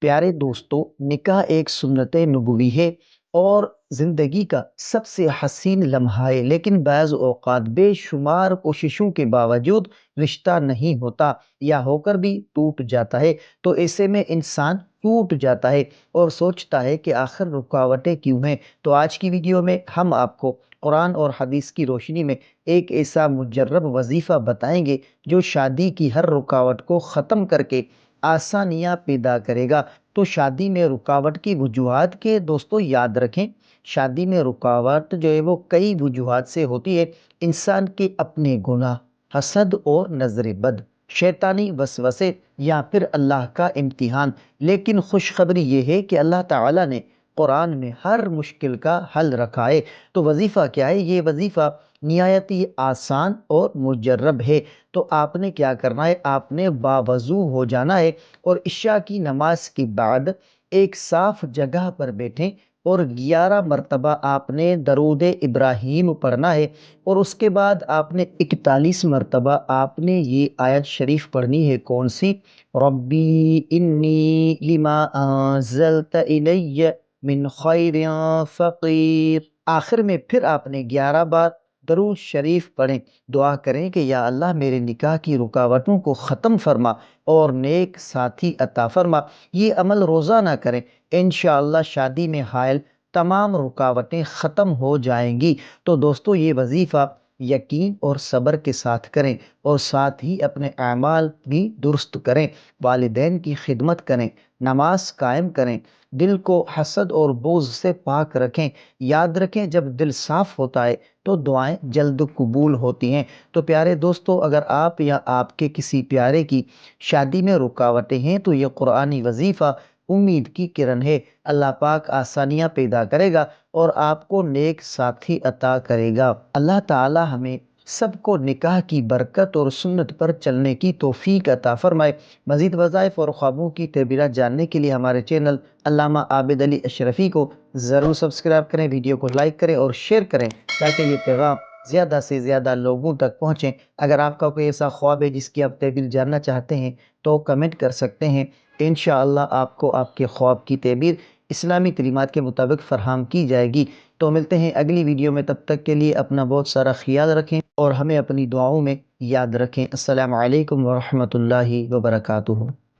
پیارے دوستو، نکاح ایک سنت نبوی ہے اور زندگی کا سب سے حسین لمحہ ہے، لیکن بعض اوقات بے شمار کوششوں کے باوجود رشتہ نہیں ہوتا یا ہو کر بھی ٹوٹ جاتا ہے۔ تو ایسے میں انسان ٹوٹ جاتا ہے اور سوچتا ہے کہ آخر رکاوٹیں کیوں ہیں۔ تو آج کی ویڈیو میں ہم آپ کو قرآن اور حدیث کی روشنی میں ایک ایسا مجرب وظیفہ بتائیں گے جو شادی کی ہر رکاوٹ کو ختم کر کے آسانیاں پیدا کرے گا۔ تو شادی میں رکاوٹ کی وجوہات کے دوستو یاد رکھیں، شادی میں رکاوٹ جو ہے وہ کئی وجوہات سے ہوتی ہے۔ انسان کے اپنے گناہ، حسد اور نظر بد، شیطانی وسوسے یا پھر اللہ کا امتحان۔ لیکن خوشخبری یہ ہے کہ اللہ تعالیٰ نے قرآن میں ہر مشکل کا حل رکھا ہے۔ تو وظیفہ کیا ہے؟ یہ وظیفہ نہایت ہی آسان اور مجرب ہے۔ تو آپ نے کیا کرنا ہے؟ آپ نے باوضو ہو جانا ہے اور عشاء کی نماز کے بعد ایک صاف جگہ پر بیٹھیں اور 11 مرتبہ آپ نے درود ابراہیم پڑھنا ہے، اور اس کے بعد آپ نے 41 مرتبہ آپ نے یہ آیت شریف پڑھنی ہے۔ کون سی؟ ربی انی لما انزلت الی من خیر فقیر۔ آخر میں پھر آپ نے 11 بار درود شریف پڑھیں، دعا کریں کہ یا اللہ میرے نکاح کی رکاوٹوں کو ختم فرما اور نیک ساتھی عطا فرما۔ یہ عمل روزانہ کریں، انشاءاللہ شادی میں حائل تمام رکاوٹیں ختم ہو جائیں گی۔ تو دوستو یہ وظیفہ یقین اور صبر کے ساتھ کریں اور ساتھ ہی اپنے اعمال بھی درست کریں، والدین کی خدمت کریں، نماز قائم کریں، دل کو حسد اور بغض سے پاک رکھیں۔ یاد رکھیں جب دل صاف ہوتا ہے تو دعائیں جلد قبول ہوتی ہیں۔ تو پیارے دوستو، اگر آپ یا آپ کے کسی پیارے کی شادی میں رکاوٹیں ہیں تو یہ قرآنی وظیفہ امید کی کرن ہے۔ اللہ پاک آسانیاں پیدا کرے گا اور آپ کو نیک ساتھی عطا کرے گا۔ اللہ تعالی ہمیں سب کو نکاح کی برکت اور سنت پر چلنے کی توفیق عطا فرمائے۔ مزید وظائف اور خوابوں کی تعبیرات جاننے کے لیے ہمارے چینل علامہ عابد علی اشرفی کو ضرور سبسکرائب کریں، ویڈیو کو لائک کریں اور شیئر کریں تاکہ یہ پیغام زیادہ سے زیادہ لوگوں تک پہنچیں۔ اگر آپ کا کوئی ایسا خواب ہے جس کی آپ تعبیر جاننا چاہتے ہیں تو کمنٹ کر سکتے ہیں، انشاءاللہ آپ کو آپ کے خواب کی تعبیر اسلامی تعلیمات کے مطابق فراہم کی جائے گی۔ تو ملتے ہیں اگلی ویڈیو میں، تب تک کے لیے اپنا بہت سارا خیال رکھیں اور ہمیں اپنی دعاؤں میں یاد رکھیں۔ السلام علیکم ورحمۃ اللہ وبرکاتہ۔